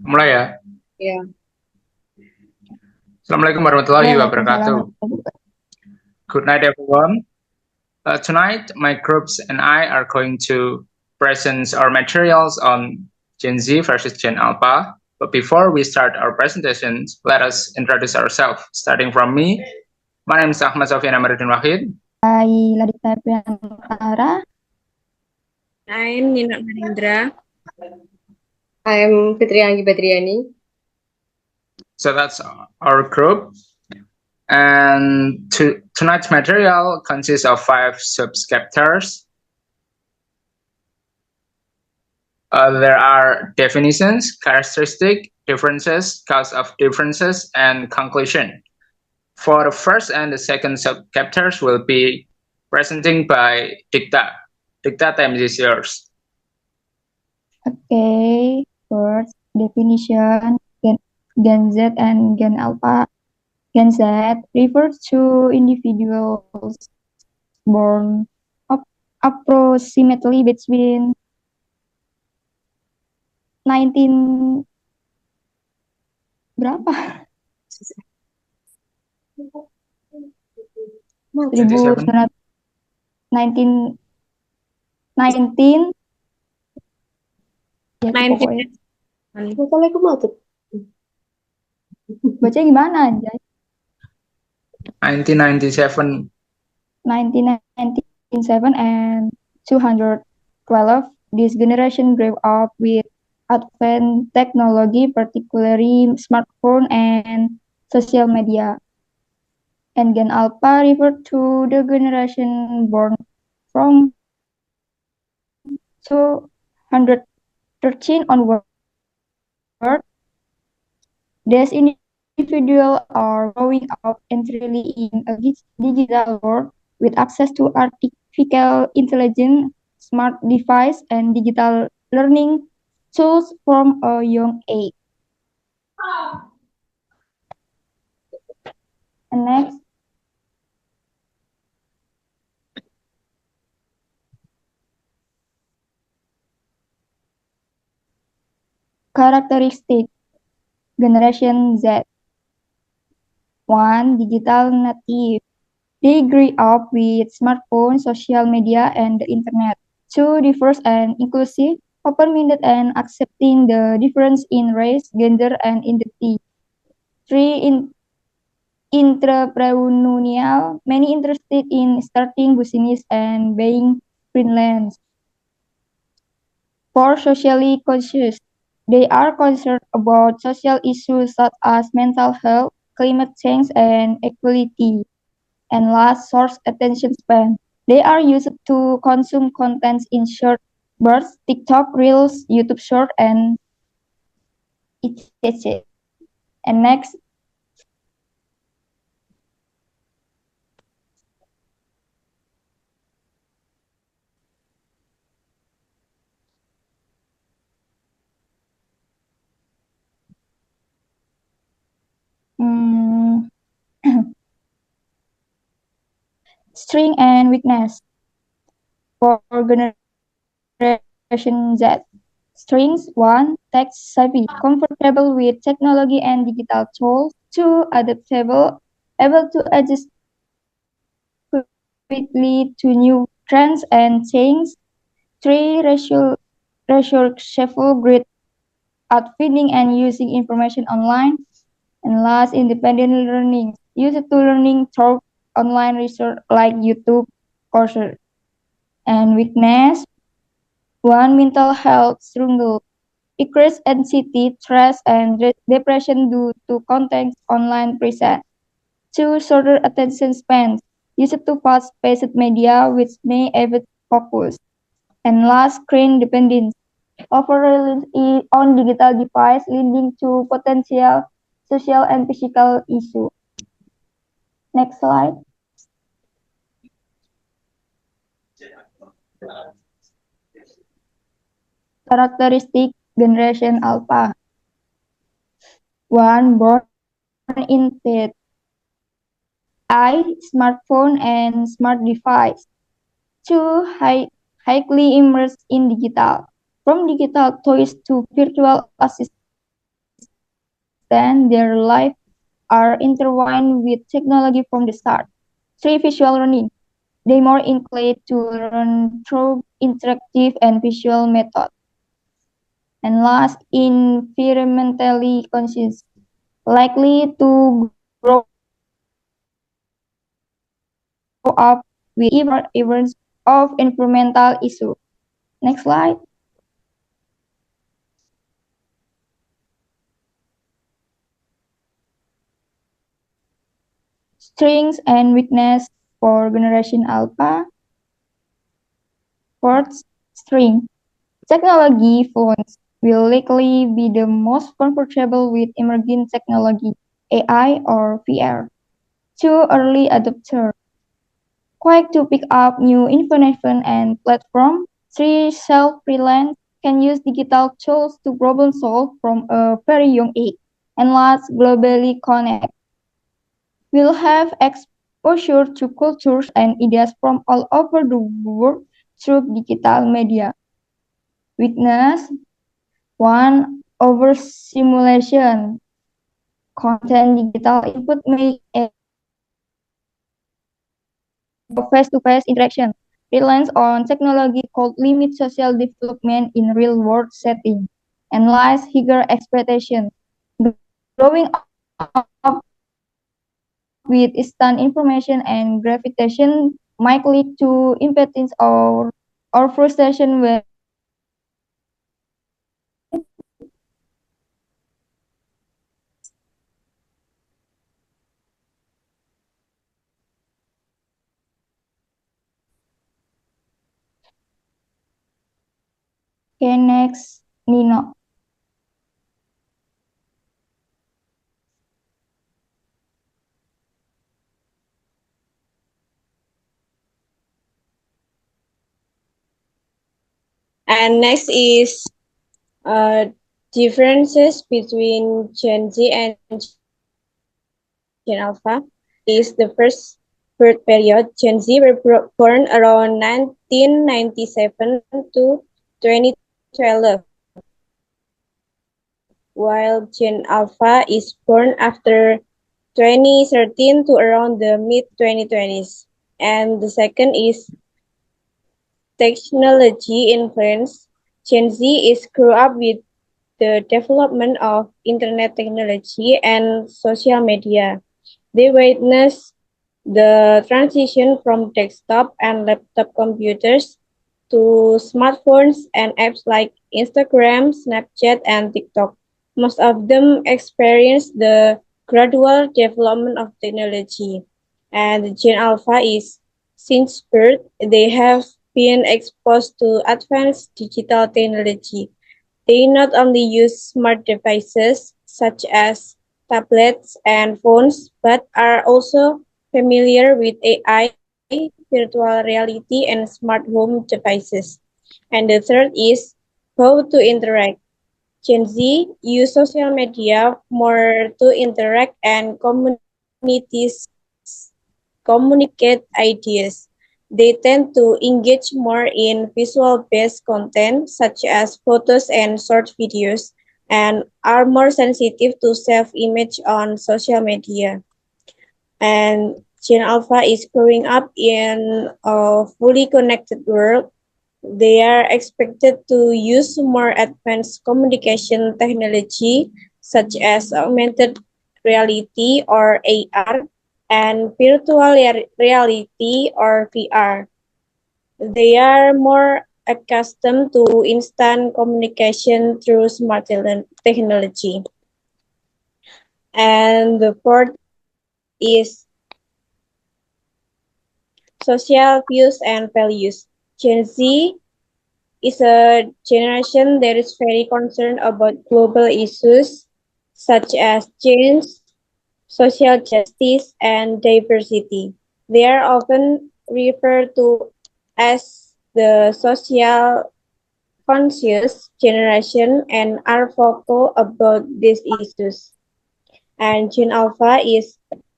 Mulai ya. Ya, Assalamualaikum warahmatullahi Waalaikumsalam wabarakatuh. warahmatullahi wabarakatuh. Good night, everyone. Tonight, my groups and I are going to present our materials on Gen Z versus Gen Alpha. But before we start our presentations, let us introduce ourselves. Starting from me, my name is Ahmad Sofian Amaruddin Wahid. Hai Ladita Priantara. I'm Nina Narendra. I'm Fitri Anggi Badriani. So that's our group. And tonight's material consists of 5 subchapters. There are definitions, characteristic, differences, cause of differences, and conclusion. For the first and the second subchapters will be presenting by Dikta. Dikta, time is yours. Okay, first definition Gen Z and Gen Alpha. Gen Z refers to individuals born approximately between 19 berapa? 27. 19 19 ya itu 19. pokoknya. Masalahnya aku mau tuh. Baca gimana aja? 1997. 1997 and 212, this generation grew up with advanced technology, particularly smartphone and social media. And Gen Alpha referred to the generation born from 213 onward. These individuals are growing up entirely in a digital world with access to artificial intelligence, smart device, and digital learning tools from a young age. And next, characteristic Generation Z. 1. Digital native. They grew up with smartphones, social media, and the internet. 2. Diverse and inclusive, open-minded and accepting the difference in race, gender, and identity. 3. Entrepreneurial, many interested in starting business and being freelance. 4. Socially conscious. They are concerned about social issues such as mental health, climate change, and equality. And last, short attention span. They are used to consume content in short bursts, TikTok, Reels, YouTube Short, and etc. And next, hmm, strength and weakness for Generation Z. Strengths 1. Tech savvy, comfortable with technology and digital tools. 2. Adaptable, able to adjust quickly to new trends and change. 3. Resourceful, great at finding and using information online. And last, independent learning, used to learning through online research like YouTube courses. And weakness 1. Mental health struggle, increased anxiety, stress, and depression due to content online present. 2. Shorter attention span, used to fast-paced media which may affect focus. And last, screen dependence, over reliance on digital device leading to potential social and physical issues. Next slide. Characteristic Generation Alpha. 1. Born in bed. Smartphone and smart device. 2. Highly immersed in digital. From digital toys to virtual assistants. understand their life are intertwined with technology from the start. 3. Visual learning. They more inclined to learn through interactive and visual methods. And last, environmentally conscious, likely to grow up with awareness of environmental issues. Next slide. Strengths and weakness for Generation Alpha. Fourth, strength. Technology phones will likely be the most comfortable with emerging technology, AI or VR. 2. Early adopter. Quick to pick up new information and platform. 3. Self-reliant, can use digital tools to problem solve from a very young age. And last, globally connect. Will have exposure to cultures and ideas from all over the world through digital media. Weakness 1. Overstimulation. Content digital input may face-to-face interaction. Reliance on technology could limit social development in real-world settings. And last, higher expectations. Growing up with instant information and gratification might lead to impotence or frustration when okay, next, Nino. And next is differences between Gen Z and Gen Alpha. Is the first birth period. Gen Z were born around 1997 to 2012, while Gen Alpha is born after 2013 to around the mid-2020s. And the second is technology influence. Gen Z is grew up with the development of internet technology and social media. They witness the transition from desktop and laptop computers to smartphones and apps like Instagram, Snapchat, and TikTok. Most of them experience the gradual development of technology. And Gen Alpha is, since birth, they have been exposed to advanced digital technology. They not only use smart devices such as tablets and phones, but are also familiar with AI, virtual reality, and smart home devices. And the third is how to interact. Gen Z use social media more to interact and communicate ideas. They tend to engage more in visual-based content such as photos and short videos and are more sensitive to self-image on social media. And Gen Alpha is growing up in a fully connected world. They are expected to use more advanced communication technology such as augmented reality or AR and virtual reality or VR. They are more accustomed to instant communication through smart technology. And the fourth is social views and values. Gen Z is a generation that is very concerned about global issues such as change, social justice, and diversity. They are often referred to as the social conscious generation and are vocal about these issues. And Gen Alpha is,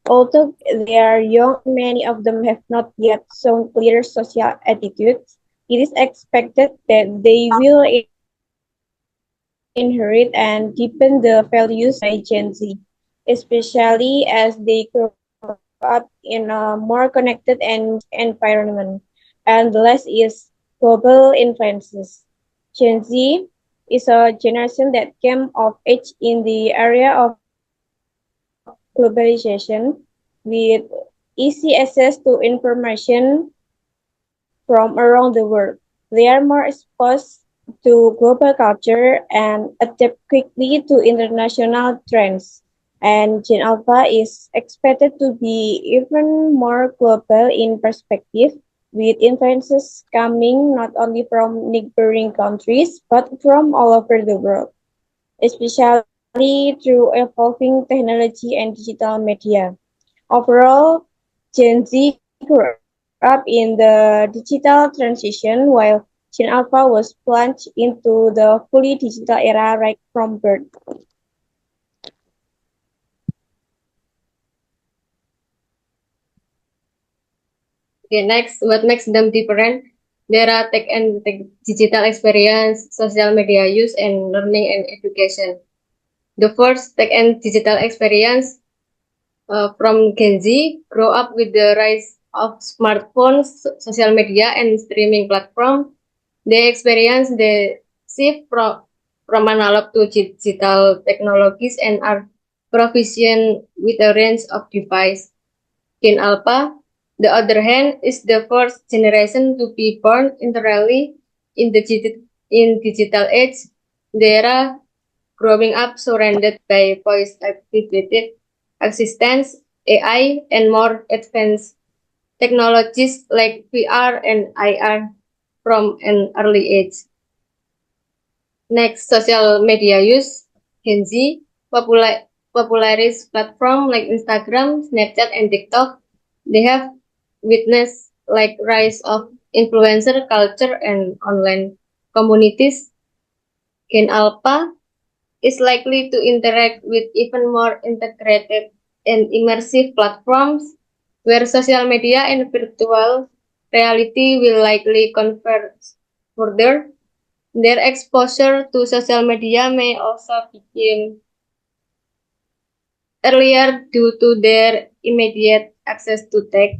although they are young, many of them have not yet shown clear social attitudes. It is expected that they will engage inherit and deepen the values by Gen Z, especially as they grow up in a more connected and environment. And the last is global influences. Gen Z is a generation that came of age in the area of globalization with easy access to information from around the world. They are more exposed to global culture and adapt quickly to international trends. And Gen Alpha is expected to be even more global in perspective, with influences coming not only from neighboring countries but from all over the world, especially through evolving technology and digital media. Overall, Gen Z grew up in the digital transition while Gen Alpha was plunged into the fully digital era right from birth. Okay, next, what makes them different? There are tech and digital experience, social media use, and learning and education. The first, tech and digital experience from Gen Z, grow up with the rise of smartphones, social media, and streaming platform. They experience the shift from analog to digital technologies and are proficient with a range of devices. Gen Alpha, the other hand, is the first generation to be born entirely in the digital age. They are growing up surrounded by voice-activated assistants, AI, and more advanced technologies like VR and IR from an early age. Next, social media use. Gen Z popularized platforms like Instagram, Snapchat, and TikTok. They have witnessed like rise of influencer culture and online communities. Gen Alpha is likely to interact with even more integrated and immersive platforms where social media and virtual reality will likely converge further. Their exposure to social media may also begin earlier due to their immediate access to tech.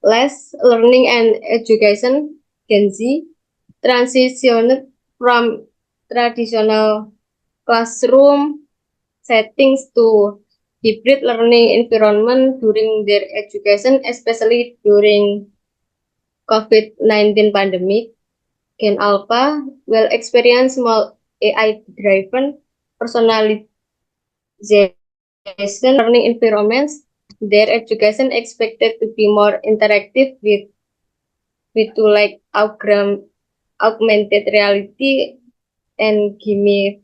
Less learning and education. Gen Z transitioned from traditional classroom settings to hybrid learning environment during their education, especially during COVID-19 pandemic. Gen Alpha will experience more AI-driven personalization learning environments. Their education expected to be more interactive with to like augmented reality and gimme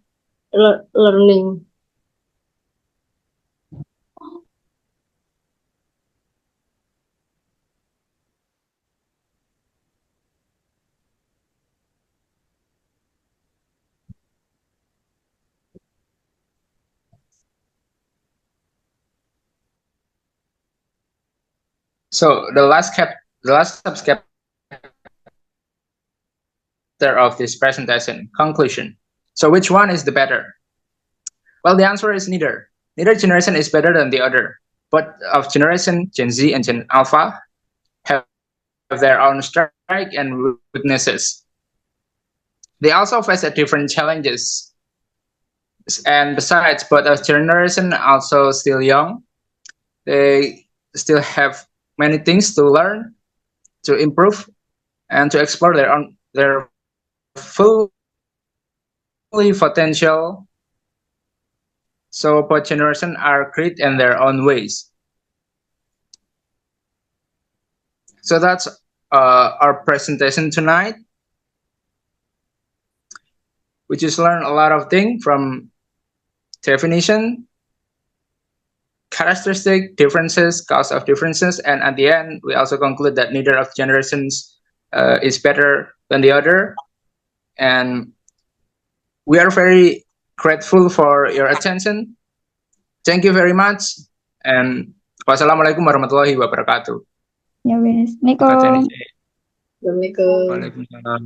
learning. So the last subchapter of this presentation, conclusion. So which one is the better? Well, the answer is neither. Neither generation is better than the other. But of generation Gen Z and Gen Alpha have their own strengths and weaknesses. They also face different challenges. And besides, both of generation also still young. They still have many things to learn, to improve, and to explore their full potential. So both generations are great in their own ways. So that's our presentation tonight. We just learned a lot of things from definition, characteristic differences, cause of differences, and at the end, we also conclude that neither of generations is better than the other. And we are very grateful for your attention. Thank you very much. And wassalamualaikum warahmatullahi wabarakatuh. Ya, wes. Terima kasih, Assalamualaikum. Nici. Assalamualaikum. Waalaikumsalam.